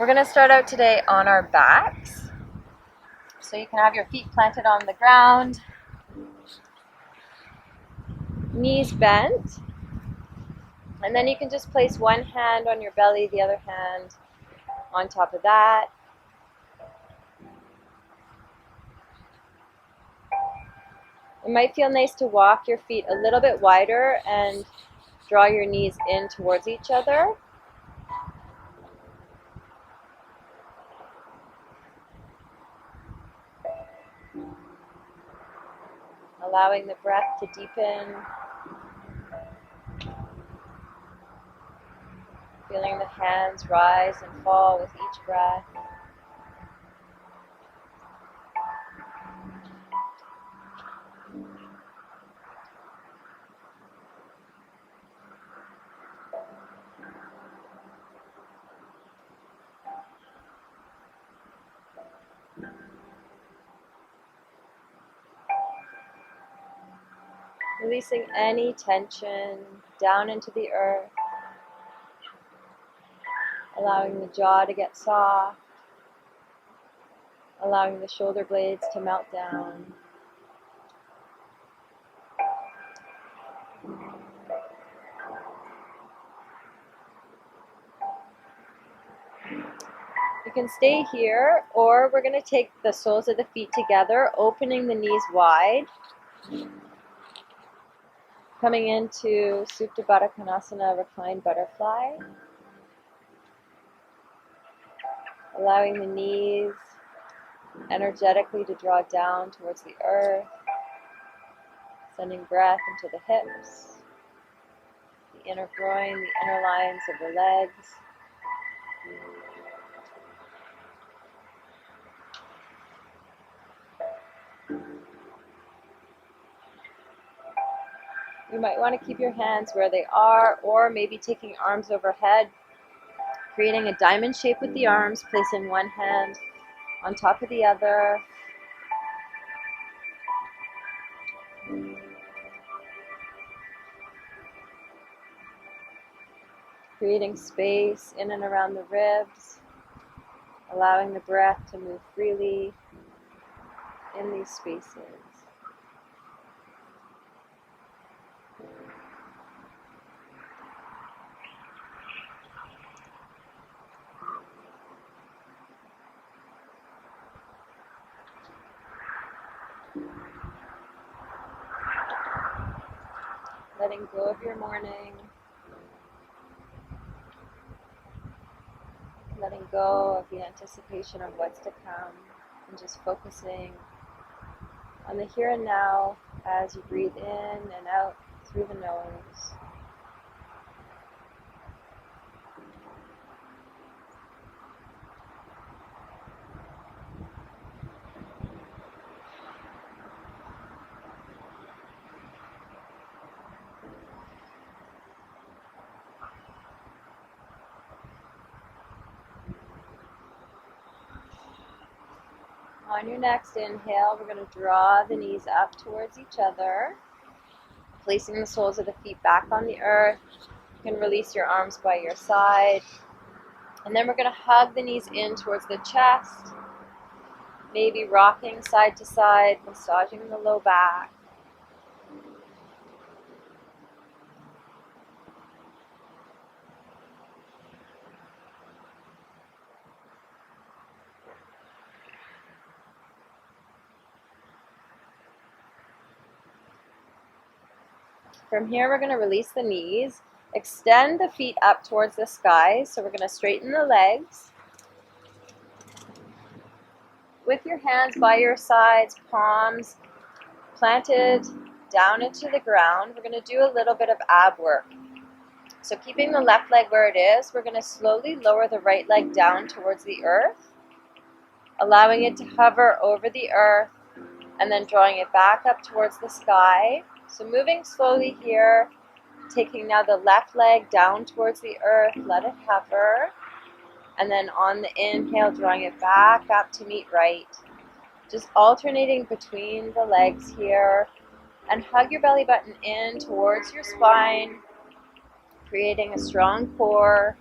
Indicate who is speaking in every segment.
Speaker 1: We're going to start out today on our backs. So you can have your feet planted on the ground, knees bent, and then you can just place one hand on your belly, the other hand on top of that. It might feel nice to walk your feet a little bit wider and draw your knees in towards each other. Allowing the breath to deepen. Feeling the hands rise and fall with each breath. Releasing any tension down into the earth. Allowing the jaw to get soft. Allowing the shoulder blades to melt down. You can stay here, or we're going to take the soles of the feet together, opening the knees wide. Coming into Supta Baddha Konasana, reclined butterfly. Allowing the knees energetically to draw down towards the earth. Sending breath into the hips, the inner groin, the inner lines of the legs. You might want to keep your hands where they are, or maybe taking arms overhead, creating a diamond shape with the arms, placing one hand on top of the other. Creating space in and around the ribs, allowing the breath to move freely in these spaces. Letting go of your morning. Letting go of the anticipation of what's to come, and just focusing on the here and now as you breathe in and out through the nose. On your next inhale, we're going to draw the knees up towards each other, placing the soles of the feet back on the earth. You can release your arms by your side. And then we're going to hug the knees in towards the chest, maybe rocking side to side, massaging the low back. From here, we're going to release the knees, extend the feet up towards the sky. So we're going to straighten the legs. With your hands by your sides, palms planted down into the ground, we're going to do a little bit of ab work. So keeping the left leg where it is, we're going to slowly lower the right leg down towards the earth, allowing it to hover over the earth, and then drawing it back up towards the sky. So moving slowly here, taking now the left leg down towards the earth, let it hover, and then on the inhale, drawing it back up to meet right. Just alternating between the legs here, and hug your belly button in towards your spine, creating a strong core.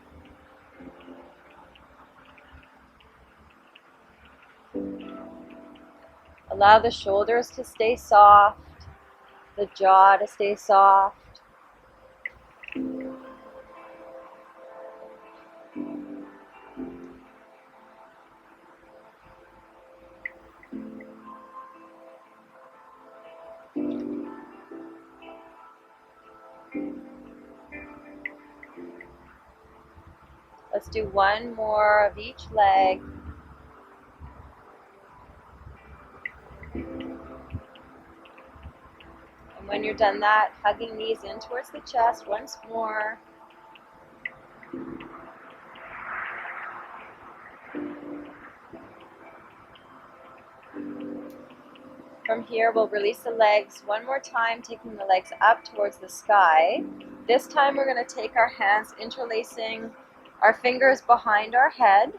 Speaker 1: Allow the shoulders to stay soft, the jaw to stay soft. Let's do one more of each leg. And when you're done that, hugging knees in towards the chest once more. From here, we'll release the legs one more time, taking the legs up towards the sky. This time, we're going to take our hands, interlacing our fingers behind our head,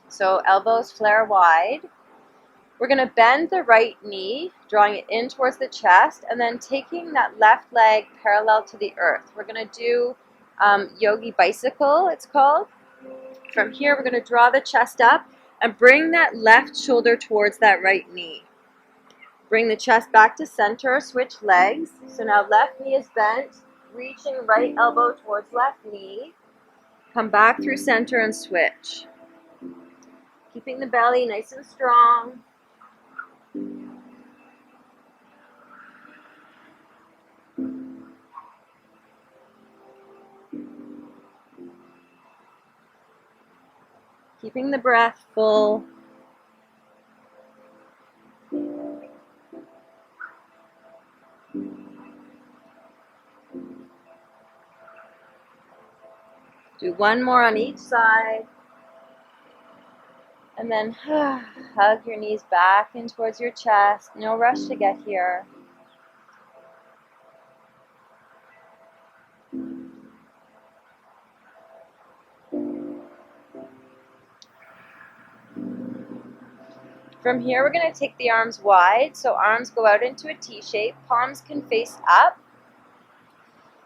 Speaker 1: so elbows flare wide. We're going to bend the right knee, drawing it in towards the chest, and then taking that left leg parallel to the earth. We're going to do yogi bicycle, it's called. From here, we're going to draw the chest up and bring that left shoulder towards that right knee. Bring the chest back to center, switch legs. So now left knee is bent, reaching right elbow towards left knee. Come back through center and switch. Keeping the belly nice and strong. Keeping the breath full. Do one more on each side. And then hug your knees back in towards your chest. No rush to get here. From here, we're going to take the arms wide. So arms go out into a T shape. Palms can face up.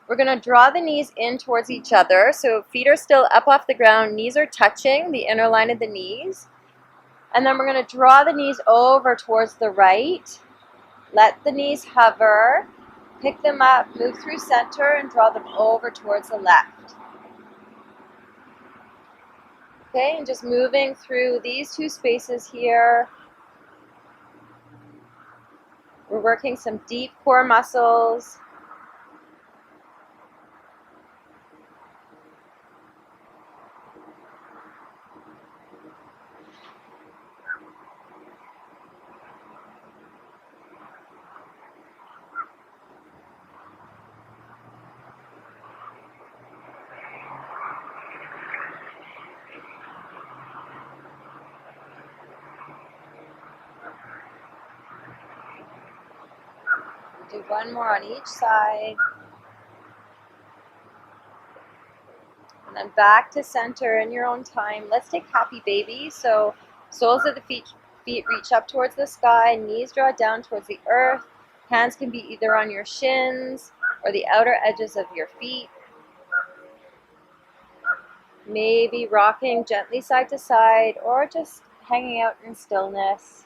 Speaker 1: We're going to draw the knees in towards each other. So feet are still up off the ground. Knees are touching the inner line of the knees. And then we're going to draw the knees over towards the right. Let the knees hover. Pick them up, move through center, and draw them over towards the left. Okay, and just moving through these two spaces here. We're working some deep core muscles. Do one more on each side. And then back to center in your own time. Let's take happy baby. So soles of the feet reach up towards the sky, knees draw down towards the earth. Hands can be either on your shins or the outer edges of your feet. Maybe rocking gently side to side or just hanging out in stillness.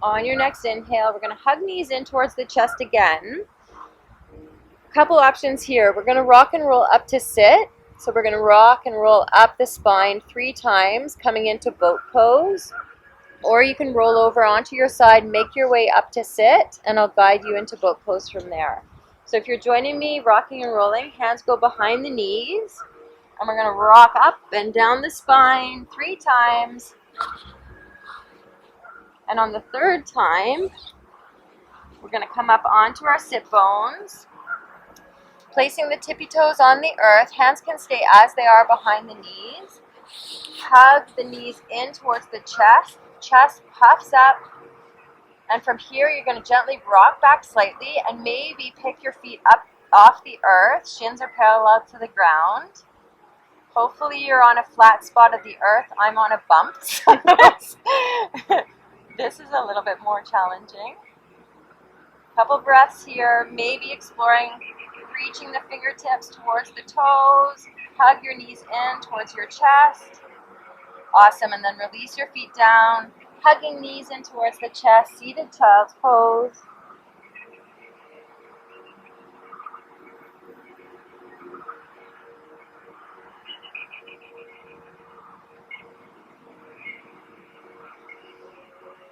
Speaker 1: On your next inhale, we're going to hug knees in towards the chest again. Couple options here. We're going to rock and roll up to sit. So we're going to rock and roll up the spine 3 times, coming into boat pose. Or you can roll over onto your side, make your way up to sit, and I'll guide you into boat pose from there. So if you're joining me, rocking and rolling, hands go behind the knees. And we're going to rock up and down the spine 3 times. And on the 3rd time, we're going to come up onto our sit bones. Placing the tippy toes on the earth, hands can stay as they are behind the knees. Hug the knees in towards the chest puffs up. And from here, you're going to gently rock back slightly and maybe pick your feet up off the earth. Shins are parallel to the ground. Hopefully you're on a flat spot of the earth. I'm on a bump. This is a little bit more challenging. Couple breaths here, maybe exploring reaching the fingertips towards the toes. Hug your knees in towards your chest. Awesome, and then release your feet down, hugging knees in towards the chest, seated child's pose.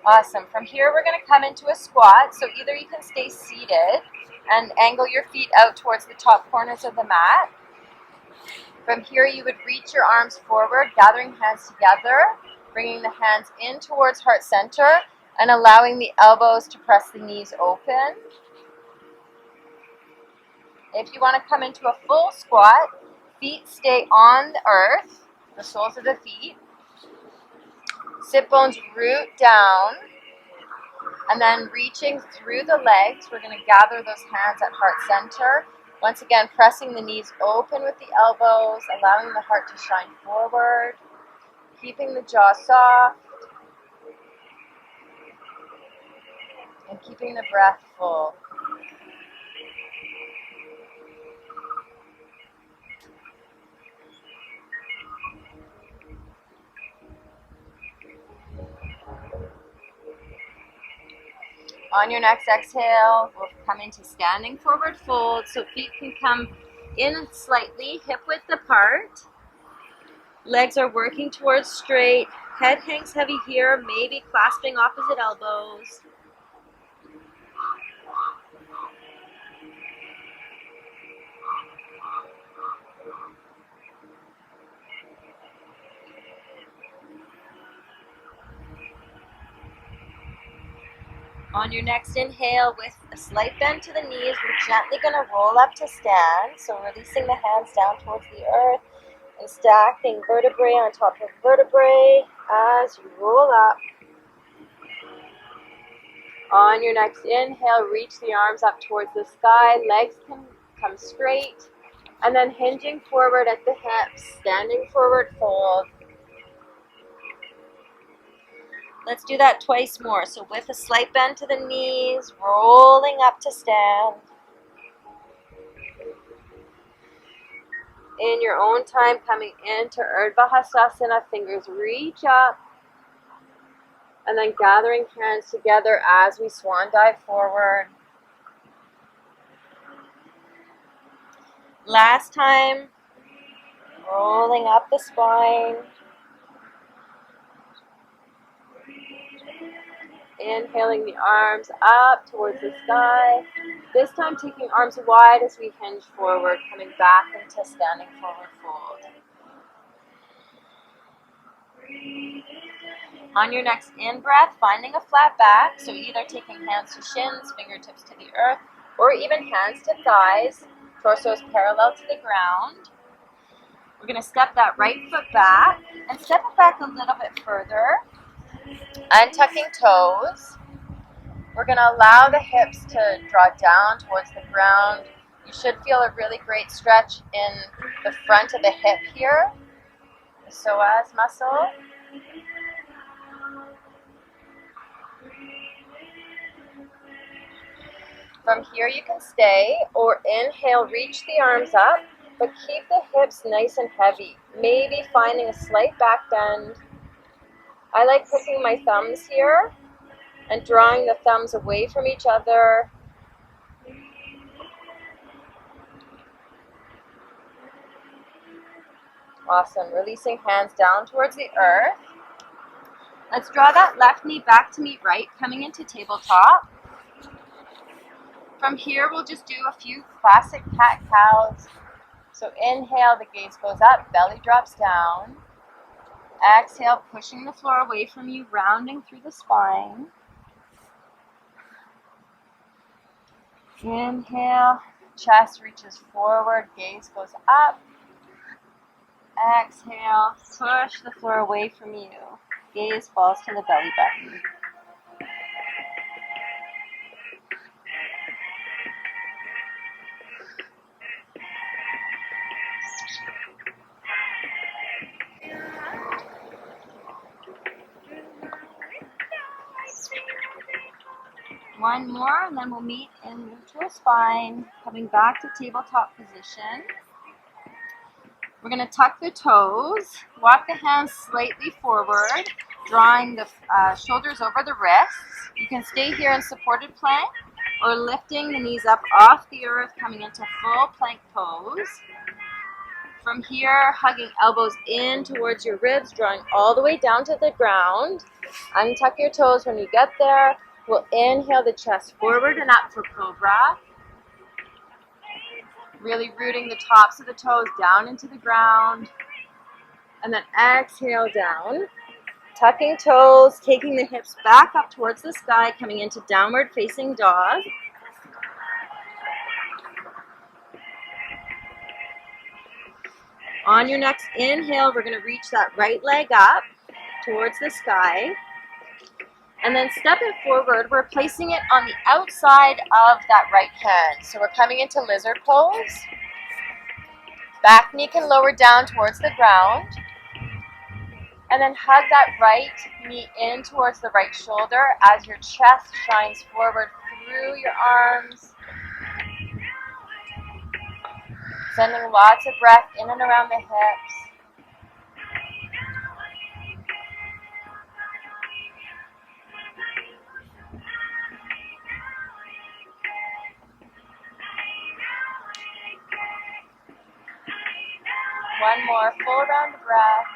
Speaker 1: Awesome. From here, we're going to come into a squat. So either you can stay seated and angle your feet out towards the top corners of the mat. From here, you would reach your arms forward, gathering hands together, bringing the hands in towards heart center, and allowing the elbows to press the knees open. If you want to come into a full squat, feet stay on the earth, the soles of the feet. Sit bones root down, and then reaching through the legs, we're going to gather those hands at heart center. Once again, pressing the knees open with the elbows, allowing the heart to shine forward, keeping the jaw soft, and keeping the breath full. On your next exhale, we'll come into standing forward fold, so feet can come in slightly, hip width apart. Legs are working towards straight. Head hangs heavy here, maybe clasping opposite elbows. On your next inhale, with a slight bend to the knees, we're gently going to roll up to stand. So releasing the hands down towards the earth and stacking vertebrae on top of vertebrae as you roll up. On your next inhale, reach the arms up towards the sky. Legs can come straight. And then hinging forward at the hips, standing forward fold. Let's do that twice more. So with a slight bend to the knees, rolling up to stand. In your own time, coming into Urdhva Hastasana, fingers reach up. And then gathering hands together as we swan dive forward. Last time, rolling up the spine. Inhaling the arms up towards the sky. This time taking arms wide as we hinge forward, coming back into standing forward fold. On your next in-breath, finding a flat back, so either taking hands to shins, fingertips to the earth, or even hands to thighs, torsos parallel to the ground. We're going to step that right foot back and step it back a little bit further. Untucking toes. We're going to allow the hips to draw down towards the ground. You should feel a really great stretch in the front of the hip here, the psoas muscle. From here you can stay or inhale, reach the arms up, but keep the hips nice and heavy. Maybe finding a slight back bend. I like picking my thumbs here and drawing the thumbs away from each other. Awesome. Releasing hands down towards the earth. Let's draw that left knee back to meet right, coming into tabletop. From here, we'll just do a few classic cat-cows. So inhale, the gaze goes up, belly drops down. Exhale, pushing the floor away from you, rounding through the spine. Inhale, chest reaches forward, gaze goes up. Exhale, push the floor away from you. Gaze falls to the belly button. One more, and then we'll meet in neutral spine, coming back to tabletop position. We're going to tuck the toes, walk the hands slightly forward, drawing the shoulders over the wrists. You can stay here in supported plank or lifting the knees up off the earth, coming into full plank pose. From here, hugging elbows in towards your ribs, drawing all the way down to the ground. Untuck your toes when you get there. We'll inhale the chest forward and up for Cobra. Really rooting the tops of the toes down into the ground. And then exhale down. Tucking toes, taking the hips back up towards the sky, coming into downward facing dog. On your next inhale, we're going to reach that right leg up towards the sky. And then stepping forward, we're placing it on the outside of that right hand. So we're coming into lizard pose. Back knee can lower down towards the ground. And then hug that right knee in towards the right shoulder as your chest shines forward through your arms. Sending lots of breath in and around the hips. One more full round of breath.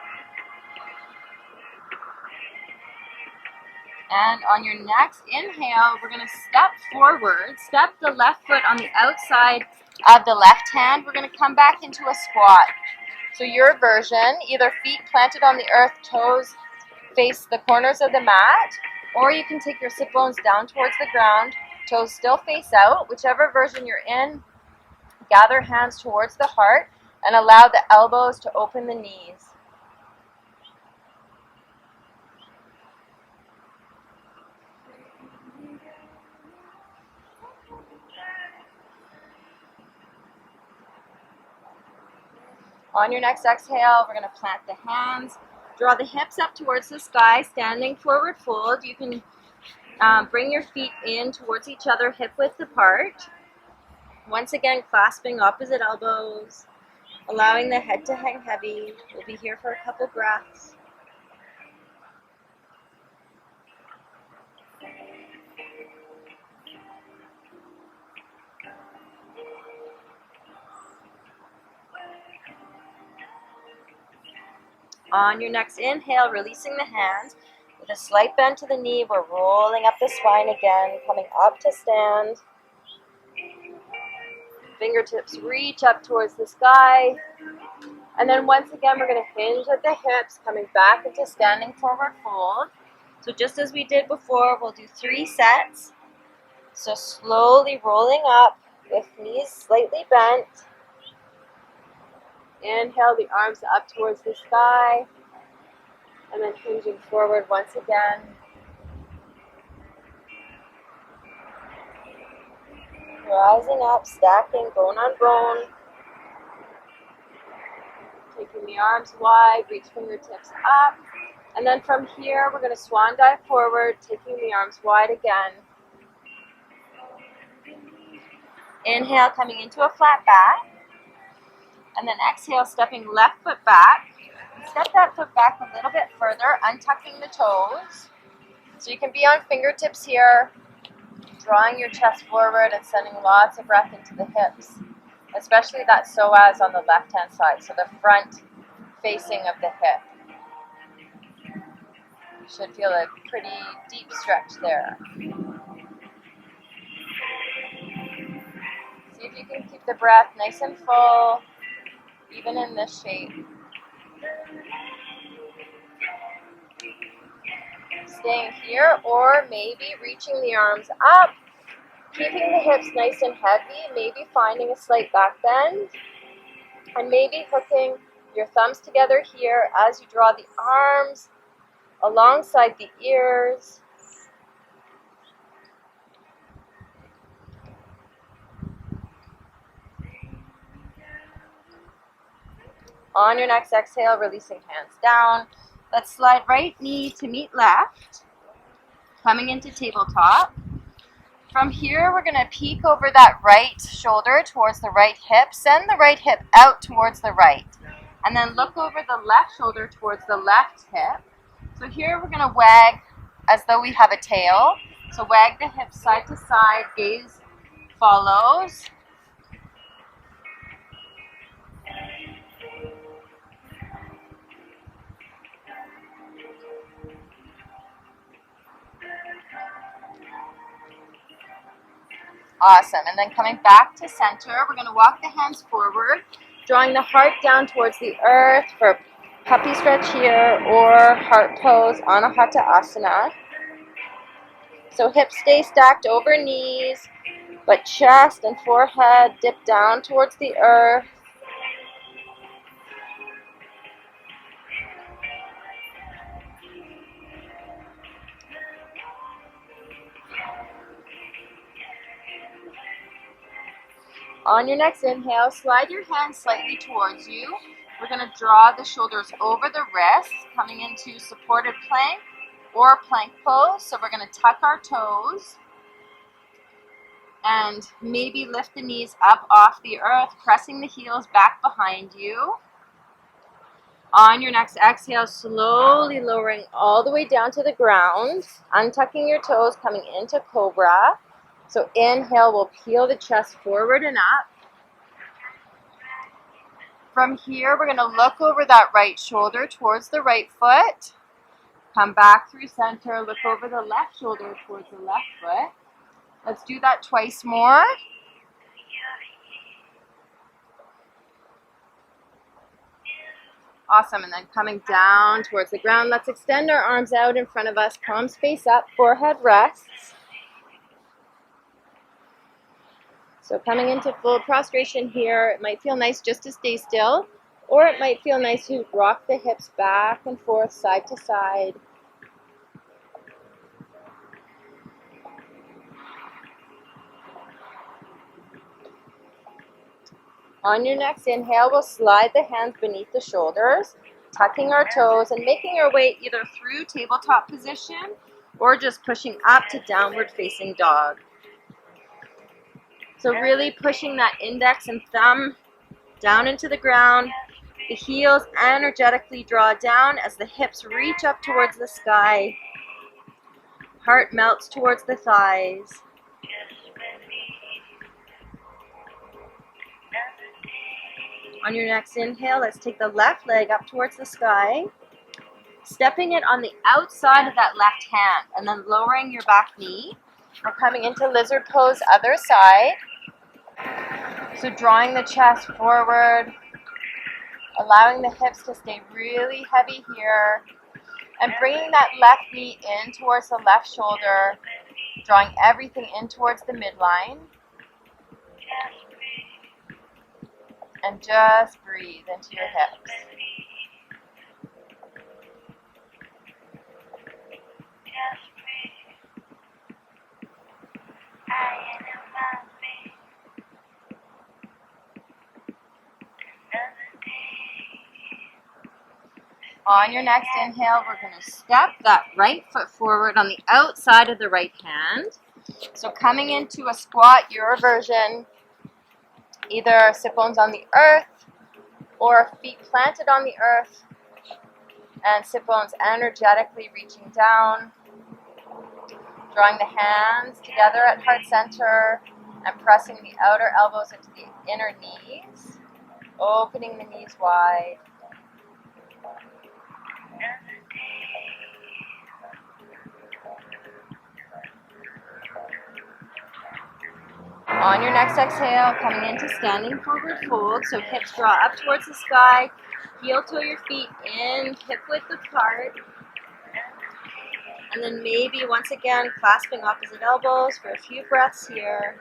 Speaker 1: And on your next inhale, we're going to step forward. Step the left foot on the outside of the left hand. We're going to come back into a squat. So your version, either feet planted on the earth, toes face the corners of the mat, or you can take your sit bones down towards the ground, toes still face out. Whichever version you're in, gather hands towards the heart and allow the elbows to open the knees. On your next exhale, we're going to plant the hands, draw the hips up towards the sky, standing forward fold. You can bring your feet in towards each other, hip width apart. Once again, clasping opposite elbows, allowing the head to hang heavy. We'll be here for a couple breaths. On your next inhale, releasing the hands. With a slight bend to the knee, we're rolling up the spine again, coming up to stand. Fingertips reach up towards the sky. And then once again, we're going to hinge at the hips, coming back into standing forward fold. So just as we did before, we'll do 3 sets. So slowly rolling up with knees slightly bent. Inhale the arms up towards the sky, and then hinging forward once again. Rising up, stacking bone on bone. Taking the arms wide, reach fingertips up. And then from here, we're going to swan dive forward, taking the arms wide again. Inhale, coming into a flat back. And then exhale, stepping left foot back. Step that foot back a little bit further, untucking the toes. So you can be on fingertips here, drawing your chest forward and sending lots of breath into the hips, especially that psoas on the left-hand side, so the front facing of the hip. You should feel a pretty deep stretch there. See if you can keep the breath nice and full, even in this shape. Staying here, or maybe reaching the arms up, keeping the hips nice and heavy, maybe finding a slight back bend, and maybe hooking your thumbs together here as you draw the arms alongside the ears. On your next exhale, releasing hands down. Let's slide right knee to meet left. Coming into tabletop. From here, we're going to peek over that right shoulder towards the right hip. Send the right hip out towards the right. And then look over the left shoulder towards the left hip. So here we're going to wag as though we have a tail. So wag the hips side to side, gaze follows. Awesome. And then coming back to center, we're going to walk the hands forward, drawing the heart down towards the earth for puppy stretch here or heart pose on a Hatha asana. So hips stay stacked over knees, but chest and forehead dip down towards the earth. On your next inhale, slide your hands slightly towards you. We're going to draw the shoulders over the wrists, coming into supported plank or plank pose. So we're going to tuck our toes and maybe lift the knees up off the earth, pressing the heels back behind you. On your next exhale, slowly lowering all the way down to the ground, untucking your toes, coming into cobra. So inhale, we'll peel the chest forward and up. From here, we're going to look over that right shoulder towards the right foot. Come back through center, look over the left shoulder towards the left foot. Let's do that twice more. Awesome, and then coming down towards the ground, let's extend our arms out in front of us, palms face up, forehead rests. So coming into full prostration here, it might feel nice just to stay still, or it might feel nice to rock the hips back and forth, side to side. On your next inhale, we'll slide the hands beneath the shoulders, tucking our toes and making our way either through tabletop position or just pushing up to downward facing dog. So really pushing that index and thumb down into the ground. The heels energetically draw down as the hips reach up towards the sky. Heart melts towards the thighs. On your next inhale, let's take the left leg up towards the sky, stepping it on the outside of that left hand and then lowering your back knee. We're coming into lizard pose, other side. So drawing the chest forward, allowing the hips to stay really heavy here, and bringing that left knee in towards the left shoulder, drawing everything in towards the midline. And just breathe into your hips. On your next inhale, we're going to step that right foot forward on the outside of the right hand. So coming into a squat, your version, either sit bones on the earth or feet planted on the earth and sit bones energetically reaching down, drawing the hands together at heart center and pressing the outer elbows into the inner knees, opening the knees wide. On your next exhale, coming into standing forward fold, so hips draw up towards the sky, heel toe your feet in, hip width apart, and then maybe once again clasping opposite elbows for a few breaths here.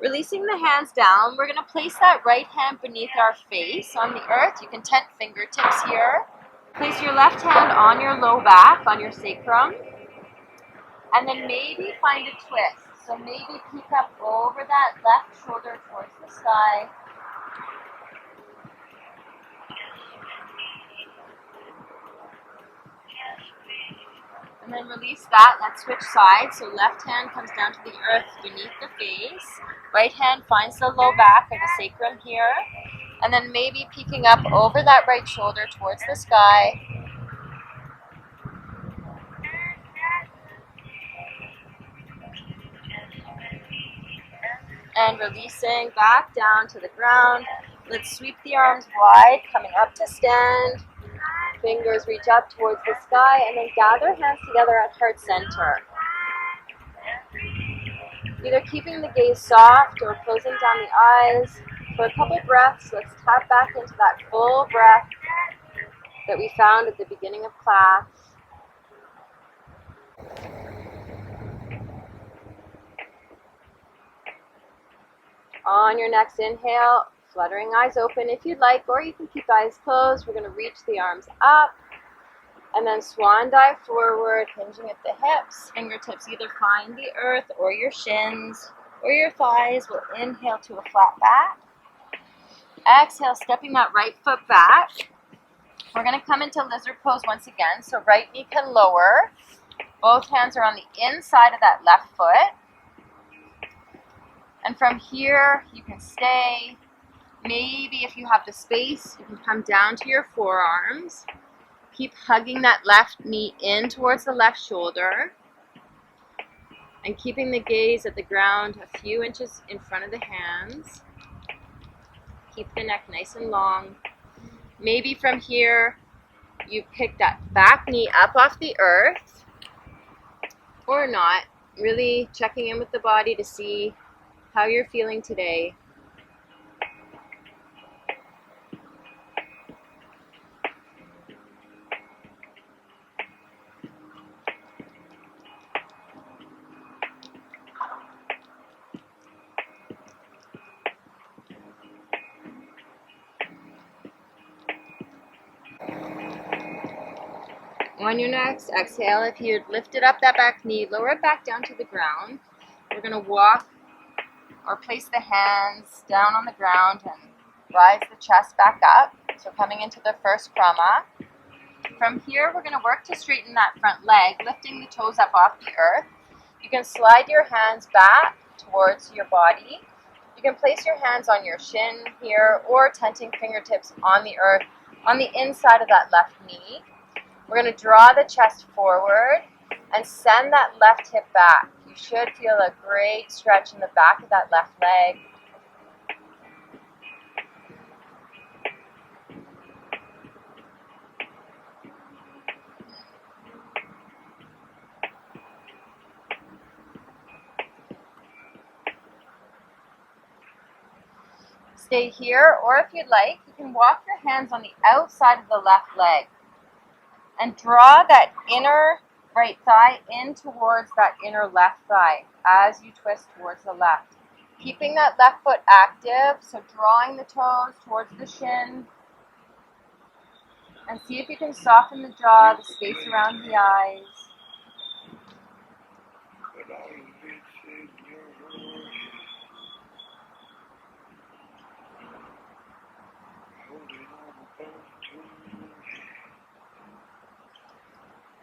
Speaker 1: Releasing the hands down, we're going to place that right hand beneath our face on the earth. You can tent fingertips here. Place your left hand on your low back, on your sacrum. And then maybe find a twist. So maybe peek up over that left shoulder towards the sky. And then release that. Let's switch sides. So left hand comes down to the earth beneath the face. Right hand finds the low back or the sacrum here. And then maybe peeking up over that right shoulder towards the sky. And releasing back down to the ground. Let's sweep the arms wide, coming up to stand. Fingers reach up towards the sky, and then gather hands together at heart center. Either keeping the gaze soft or closing down the eyes. For a couple breaths, let's tap back into that full breath that we found at the beginning of class. On your next inhale, fluttering eyes open if you'd like, or you can keep eyes closed. We're going to reach the arms up, and then swan dive forward, hinging at the hips. Fingertips either find the earth or your shins or your thighs. We'll inhale to a flat back. Exhale, stepping that right foot back. We're going to come into lizard pose once again. So right knee can lower. Both hands are on the inside of that left foot. And from here, you can stay. Maybe if you have the space, you can come down to your forearms. Keep hugging that left knee in towards the left shoulder. And keeping the gaze at the ground a few inches in front of the hands. Keep the neck nice and long. Maybe from here, you pick that back knee up off the earth. Or not. Really checking in with the body to see how you're feeling today. On your next exhale, if you'd lifted up that back knee, lower it back down to the ground. We're going to walk or place the hands down on the ground and rise the chest back up. So coming into the first krama. From here, we're going to work to straighten that front leg, lifting the toes up off the earth. You can slide your hands back towards your body. You can place your hands on your shin here or tenting fingertips on the earth on the inside of that left knee. We're going to draw the chest forward and send that left hip back. You should feel a great stretch in the back of that left leg. Stay here, or if you'd like, you can walk your hands on the outside of the left leg. And draw that inner right thigh in towards that inner left thigh as you twist towards the left. Keeping that left foot active, so drawing the toes towards the shin. And see if you can soften the jaw, the space around the eyes.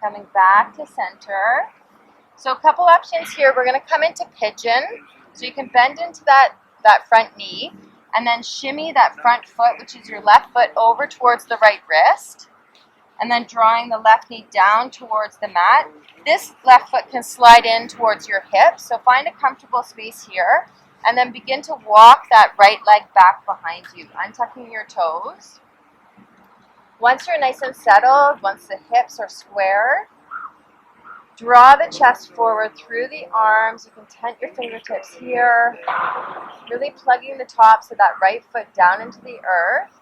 Speaker 1: Coming back to center. So a couple options here. We're going to come into pigeon. So you can bend into that front knee and then shimmy that front foot, which is your left foot, over towards the right wrist. And then drawing the left knee down towards the mat. This left foot can slide in towards your hips. So find a comfortable space here. And then begin to walk that right leg back behind you, untucking your toes. Once you're nice and settled, once the hips are square, draw the chest forward through the arms. You can tent your fingertips here, really plugging the tops of that right foot down into the earth.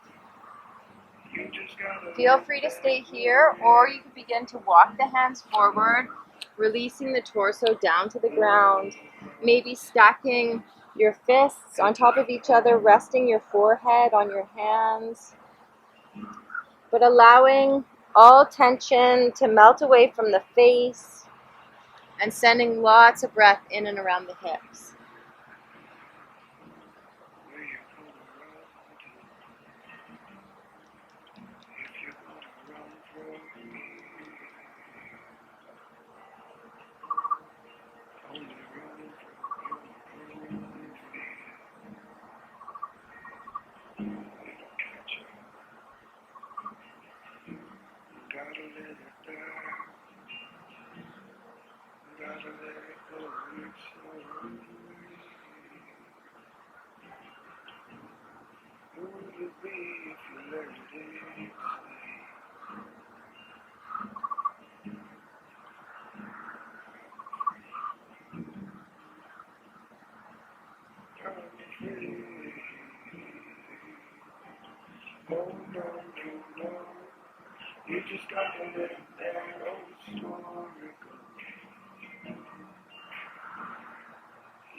Speaker 1: Feel free to stay here, or you can begin to walk the hands forward, releasing the torso down to the ground, maybe stacking your fists on top of each other, resting your forehead on your hands. But allowing all tension to melt away from the face. And sending lots of breath in and around the hips.
Speaker 2: You just gotta let that old story go.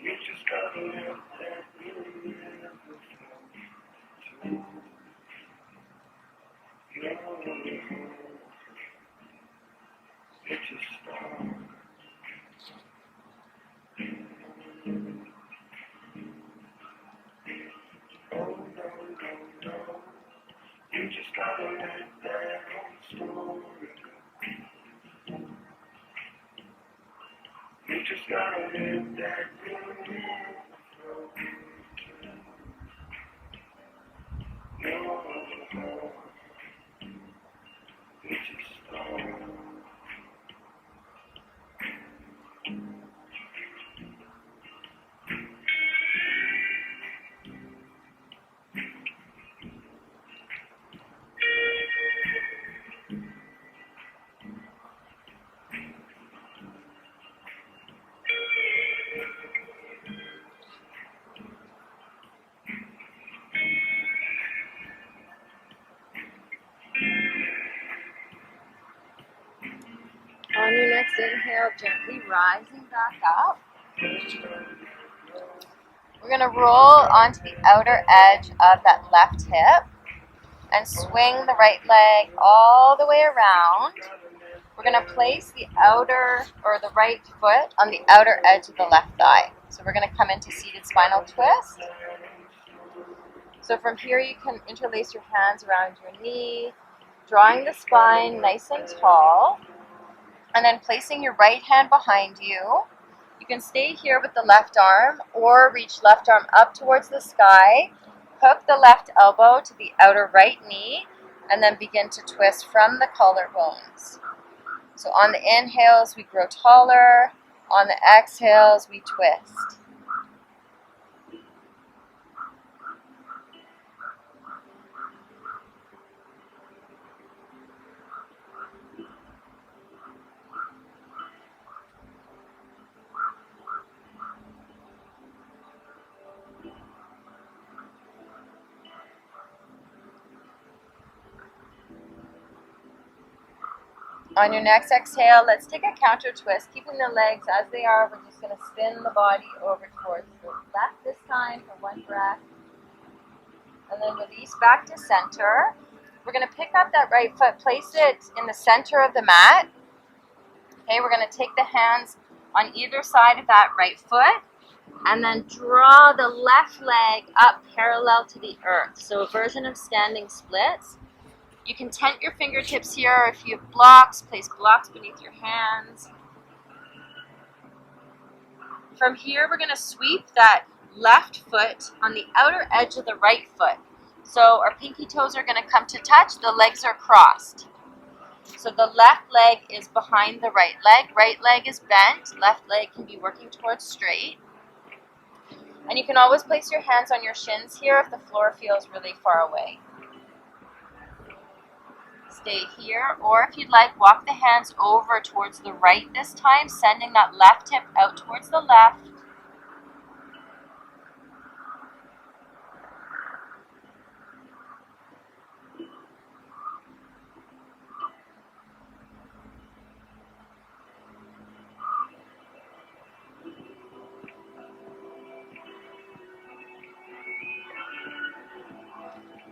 Speaker 2: You just gotta let that river flow to your home. It just starts. Oh no, no, no. You just gotta let that old story go. You just gotta let that river flow to your home. It just starts.
Speaker 1: On your next inhale, gently rising back up. We're going to roll onto the outer edge of that left hip and swing the right leg all the way around. We're going to place the outer or the right foot on the outer edge of the left thigh. So we're going to come into seated spinal twist. So from here you can interlace your hands around your knee, drawing the spine nice and tall. And then placing your right hand behind you. You can stay here with the left arm or reach left arm up towards the sky. Hook the left elbow to the outer right knee and then begin to twist from the collarbones. So on the inhales, we grow taller. On the exhales, we twist. On your next exhale, let's take a counter twist, keeping the legs as they are. We're just going to spin the body over towards the left this time for one breath. And then release back to center. We're going to pick up that right foot, place it in the center of the mat. Okay, we're going to take the hands on either side of that right foot and then draw the left leg up parallel to the earth. So a version of standing splits. You can tent your fingertips here. If you have blocks, place blocks beneath your hands. From here, we're going to sweep that left foot on the outer edge of the right foot. So our pinky toes are going to come to touch. The legs are crossed. So the left leg is behind the right leg. Right leg is bent. Left leg can be working towards straight. And you can always place your hands on your shins here if the floor feels really far away. Stay here, or if you'd like, walk the hands over towards the right this time, sending that left hip out towards the left.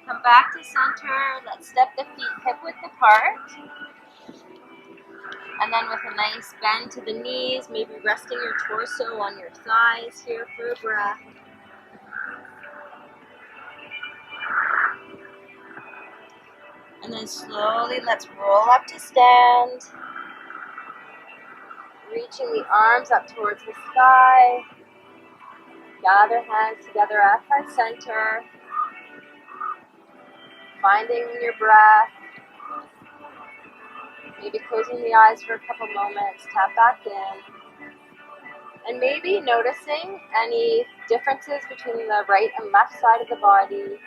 Speaker 1: Come back to center. Let's step the feet hip width apart. And then with a nice bend to the knees, maybe resting your torso on your thighs here for a breath. And then slowly let's roll up to stand. Reaching the arms up towards the sky. Gather hands together at heart center. Finding your breath. Maybe closing the eyes for a couple moments. Tap back in. And maybe noticing any differences between the right and left side of the body.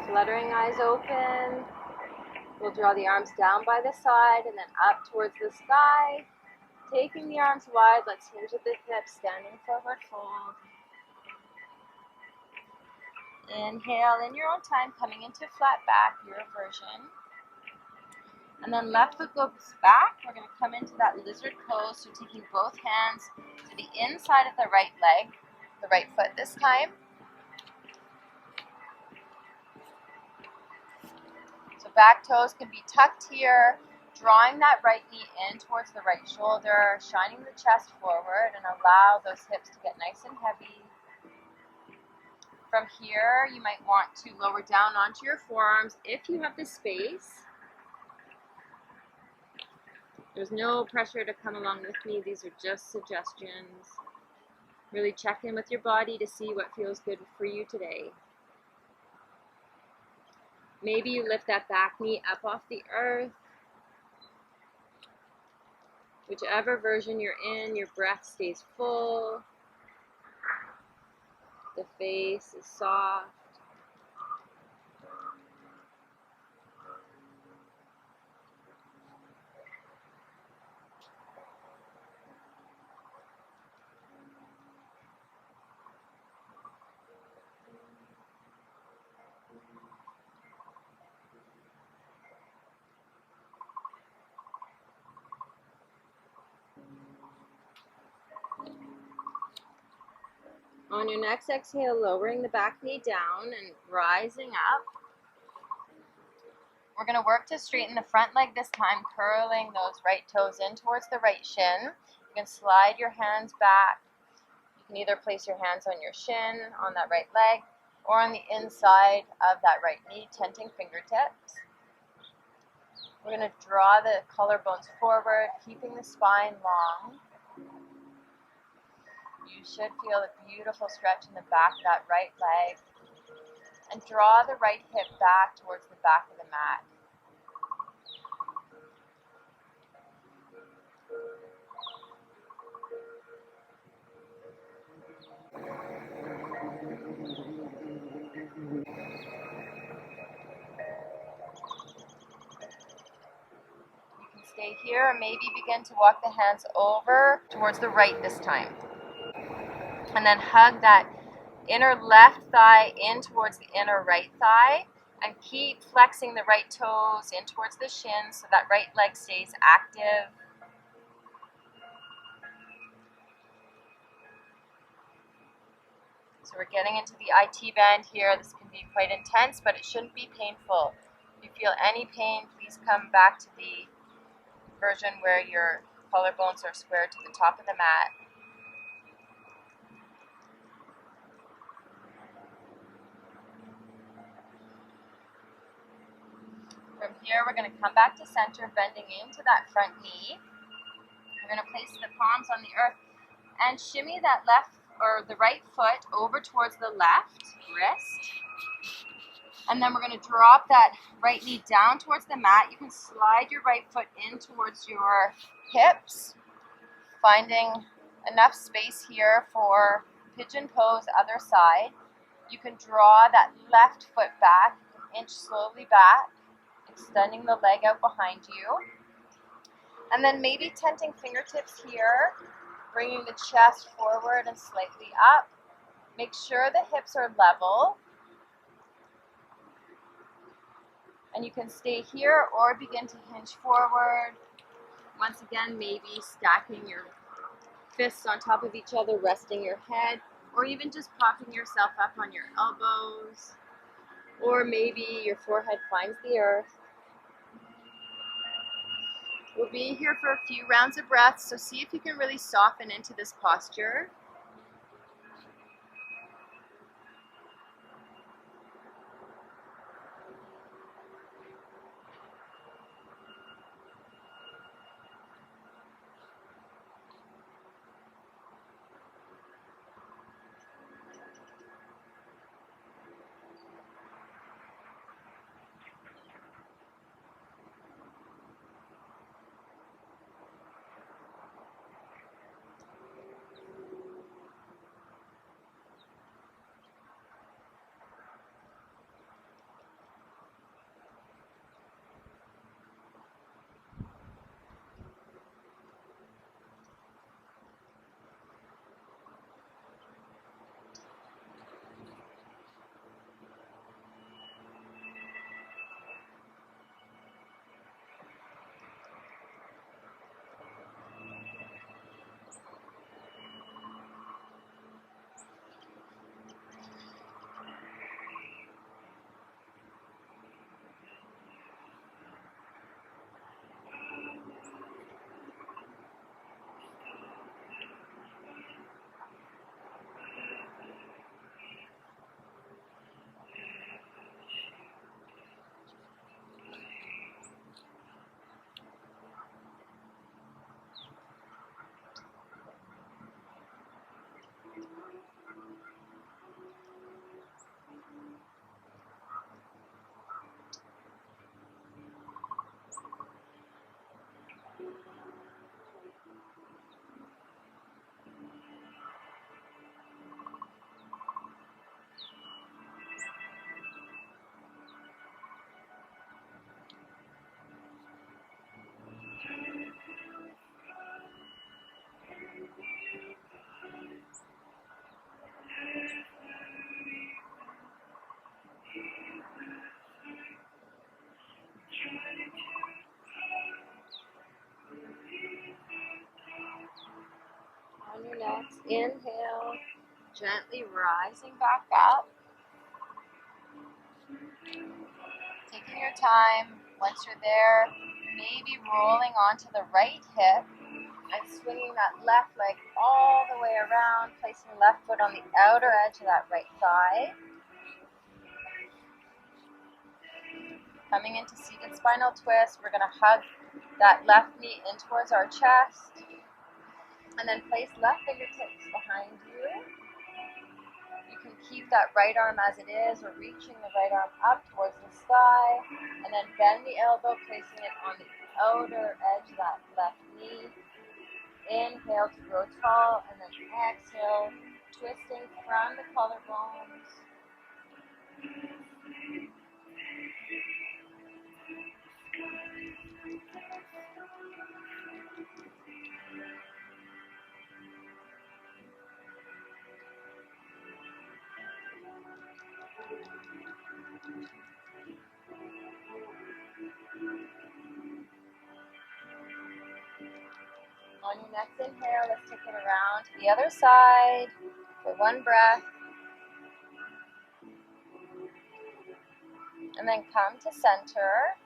Speaker 1: Fluttering eyes open. We'll draw the arms down by the side and then up towards the sky. Taking the arms wide, let's hinge at the hips, standing forward fold. Inhale in your own time, coming into flat back, your version. And then left foot goes back. We're going to come into that lizard pose. So taking both hands to the inside of the right leg, the right foot this time. So back toes can be tucked here, drawing that right knee in towards the right shoulder, shining the chest forward, and allow those hips to get nice and heavy. From here, you might want to lower down onto your forearms if you have the space. There's no pressure to come along with me. These are just suggestions. Really check in with your body to see what feels good for you today. Maybe you lift that back knee up off the earth. Whichever version you're in, your breath stays full. The face is soft. On your next exhale, lowering the back knee down and rising up. We're going to work to straighten the front leg this time, curling those right toes in towards the right shin. You can slide your hands back. You can either place your hands on your shin, on that right leg, or on the inside of that right knee, tenting fingertips. We're going to draw the collarbones forward, keeping the spine long. You should feel a beautiful stretch in the back of that right leg. And draw the right hip back towards the back of the mat. You can stay here or maybe begin to walk the hands over towards the right this time. And then hug that inner left thigh in towards the inner right thigh, and keep flexing the right toes in towards the shin so that right leg stays active. So we're getting into the IT band here. This can be quite intense, but it shouldn't be painful. If you feel any pain, please come back to the version where your collarbones are squared to the top of the mat. From here, we're going to come back to center, bending into that front knee. We're going to place the palms on the earth and shimmy that left or the right foot over towards the left wrist. And then we're going to drop that right knee down towards the mat. You can slide your right foot in towards your hips, finding enough space here for pigeon pose, other side. You can draw that left foot back, inch slowly back, extending the leg out behind you. And then maybe tenting fingertips here, bringing the chest forward and slightly up. Make sure the hips are level. And you can stay here or begin to hinge forward. Once again, maybe stacking your fists on top of each other, resting your head, or even just propping yourself up on your elbows. Or maybe your forehead finds the earth. We'll be here for a few rounds of breaths, so see if you can really soften into this posture. On your next inhale, gently rising back up. Taking your time. Once you're there, maybe rolling onto the right hip and swinging that left leg all the way around, placing the left foot on the outer edge of that right thigh. Coming into seated spinal twist, we're going to hug that left knee in towards our chest. And then place left fingertips behind you. You can keep that right arm as it is, or reaching the right arm up towards the sky. And then bend the elbow, placing it on the outer edge of that left knee. Inhale to grow tall, and then exhale, twisting from the collarbones. On your next inhale, let's take it around to the other side for one breath. And then come to center.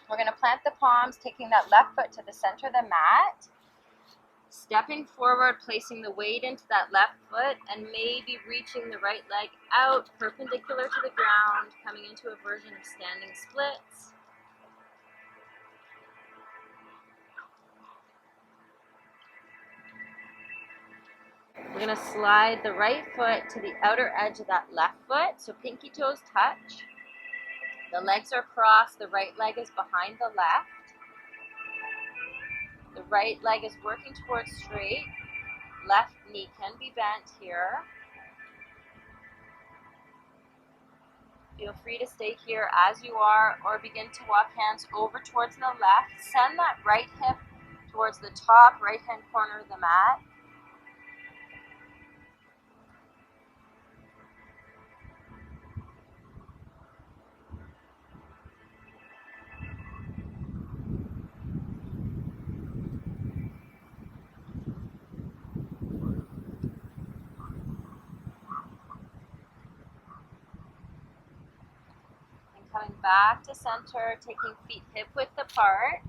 Speaker 1: We're going to plant the palms, taking that left foot to the center of the mat. Stepping forward, placing the weight into that left foot, and maybe reaching the right leg out, perpendicular to the ground, coming into a version of standing splits. We're going to slide the right foot to the outer edge of that left foot, so pinky toes touch. The legs are crossed, the right leg is behind the left. The right leg is working towards straight. Left knee can be bent here. Feel free to stay here as you are, or begin to walk hands over towards the left. Send that right hip towards the top right-hand corner of the mat. Coming back to center, taking feet hip width apart.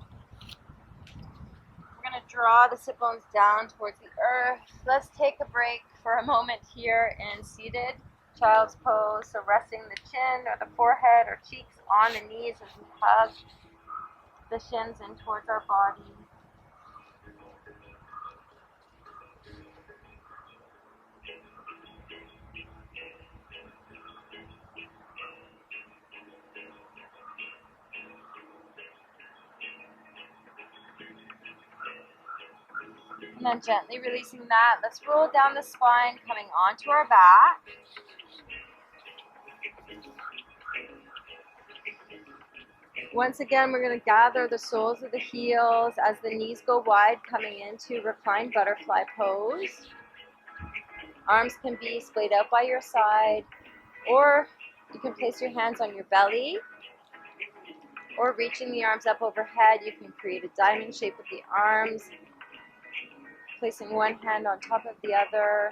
Speaker 1: draw the sit bones down towards the earth. Let's take a break for a moment here in seated child's pose. So resting the chin or the forehead or cheeks on the knees as we hug the shins in towards our body. And then gently releasing that, let's roll down the spine, coming onto our back. Once again, we're going to gather the soles of the heels as the knees go wide, coming into reclined butterfly pose. Arms can be splayed out by your side, or you can place your hands on your belly, or reaching the arms up overhead, you can create a diamond shape with the arms, placing one hand on top of the other.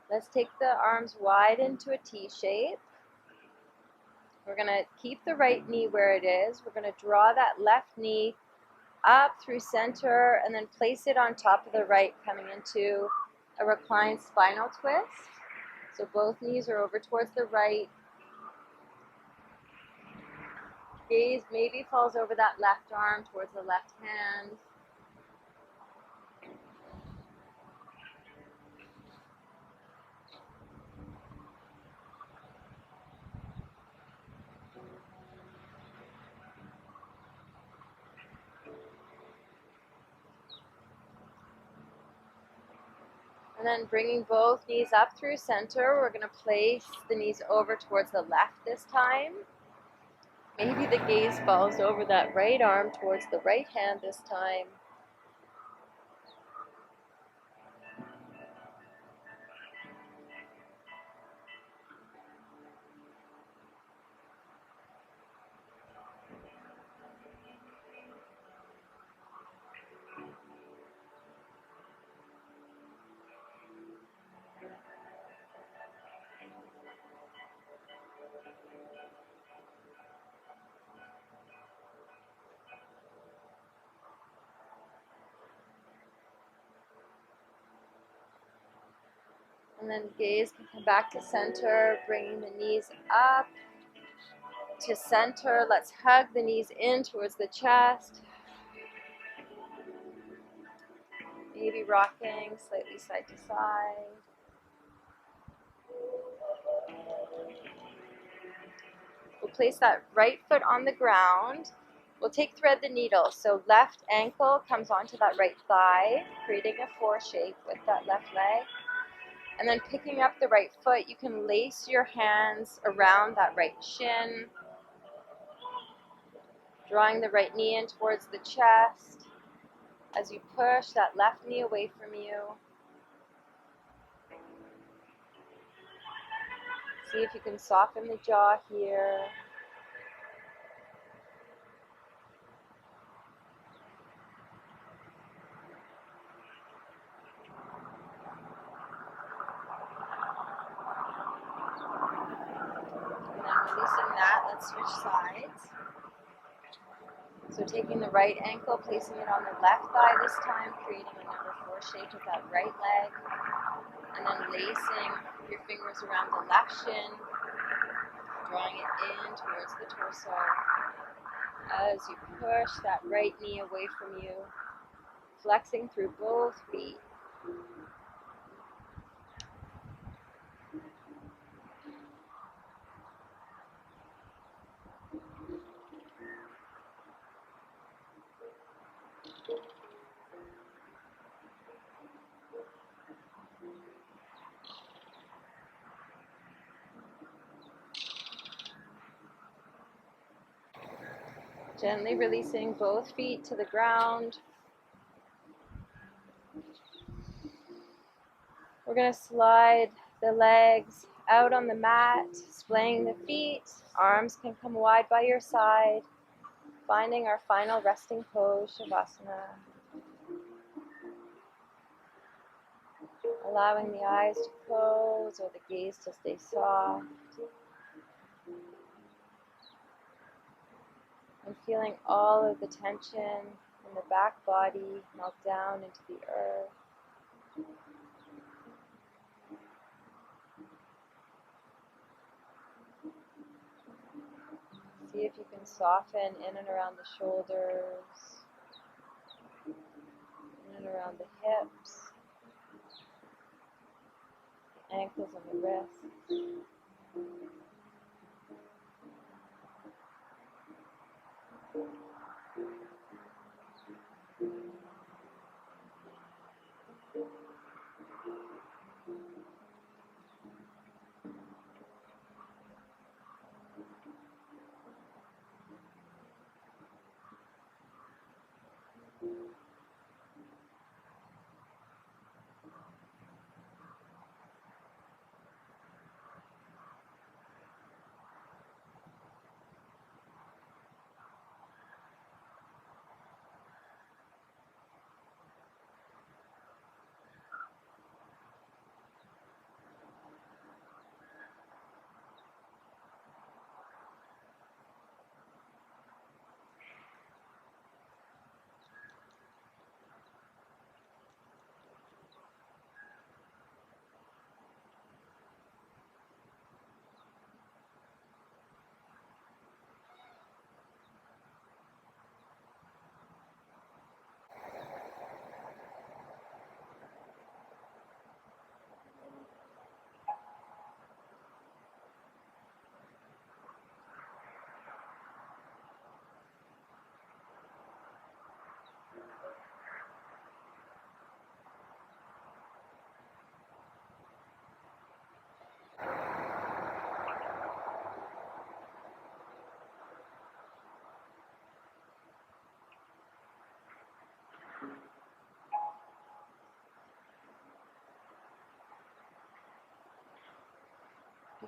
Speaker 1: Let's take the arms wide into a T shape. We're going to keep the right knee where it is. We're going to draw that left knee up through center and then place it on top of the right, coming into a reclined spinal twist. So both knees are over towards the right. Gaze maybe falls over that left arm towards the left hand. And then bringing both knees up through center, we're going to place the knees over towards the left this time. Maybe the gaze falls over that right arm towards the right hand this time. And then gaze can come back to center, bringing the knees up to center. Let's hug the knees in towards the chest. Maybe rocking slightly side to side. We'll place that right foot on the ground. We'll take thread the needle. So left ankle comes onto that right thigh, creating a 4 shape with that left leg. And then picking up the right foot, you can lace your hands around that right shin, drawing the right knee in towards the chest as you push that left knee away from you. See if you can soften the jaw here. And then releasing that, let's switch sides. So taking the right ankle, placing it on the left thigh this time, creating a number 4 shape with that right leg. And then lacing your fingers around the left shin, drawing it in towards the torso. as you push that right knee away from you, flexing through both feet. Gently releasing both feet to the ground. We're going to slide the legs out on the mat, splaying the feet. Arms can come wide by your side. Finding our final resting pose, Shavasana. Allowing the eyes to close or the gaze to stay soft. And feeling all of the tension in the back body melt down into the earth. See if you can soften in and around the shoulders, in and around the hips, the ankles and the wrists.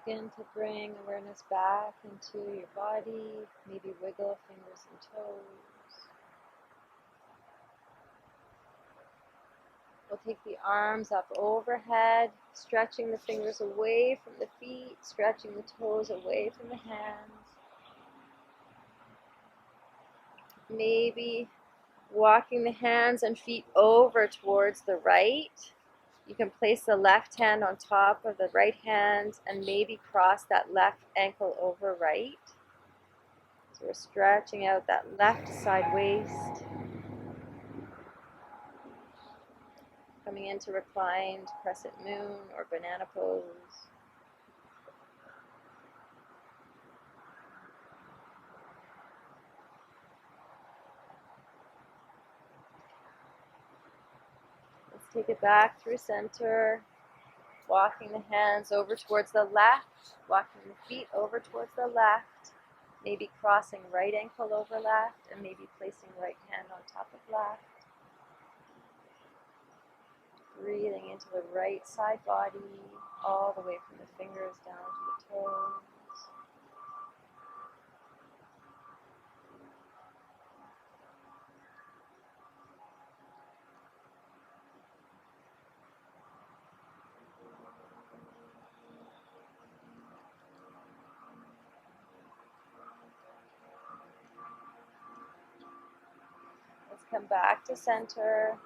Speaker 1: Begin to bring awareness back into your body, maybe wiggle fingers and toes. We'll take the arms up overhead, stretching the fingers away from the feet, stretching the toes away from the hands. Maybe walking the hands and feet over towards the right. You can place the left hand on top of the right hand and maybe cross that left ankle over right. So we're stretching out that left side waist. Coming into reclined crescent moon or banana pose. Let's take it back through center. Walking the hands over towards the left. Walking the feet over towards the left. Maybe crossing right ankle over left and maybe placing right hand on top of left. Breathing into the right side body, all the way from the fingers down to the toes. Let's come back to center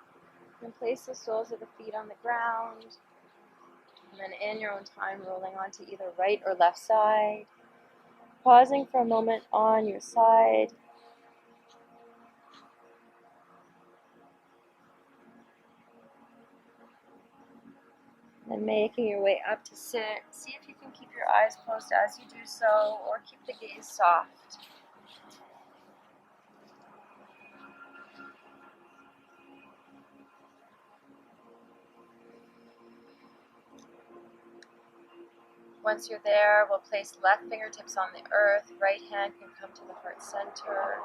Speaker 1: and place the soles of the feet on the ground. And then in your own time, rolling onto either right or left side. Pausing for a moment on your side. And making your way up to sit. See if you can keep your eyes closed as you do so, or keep the gaze soft. Once you're there, we'll place left fingertips on the earth. Right hand can come to the heart center.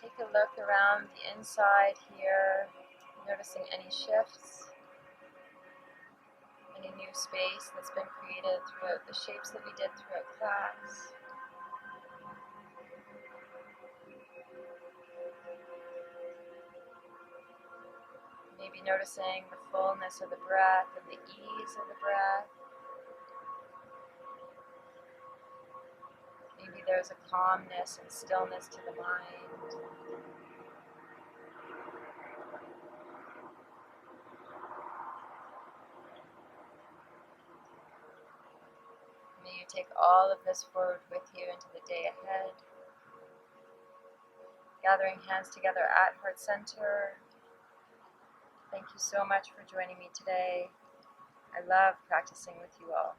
Speaker 1: Take a look around the inside here, noticing any shifts, any new space that's been created throughout the shapes that we did throughout class. Maybe noticing the fullness of the breath and the ease of the breath. Maybe there's a calmness and stillness to the mind. May you take all of this forward with you into the day ahead. Gathering hands together at heart center. Thank you so much for joining me today. I love practicing with you all.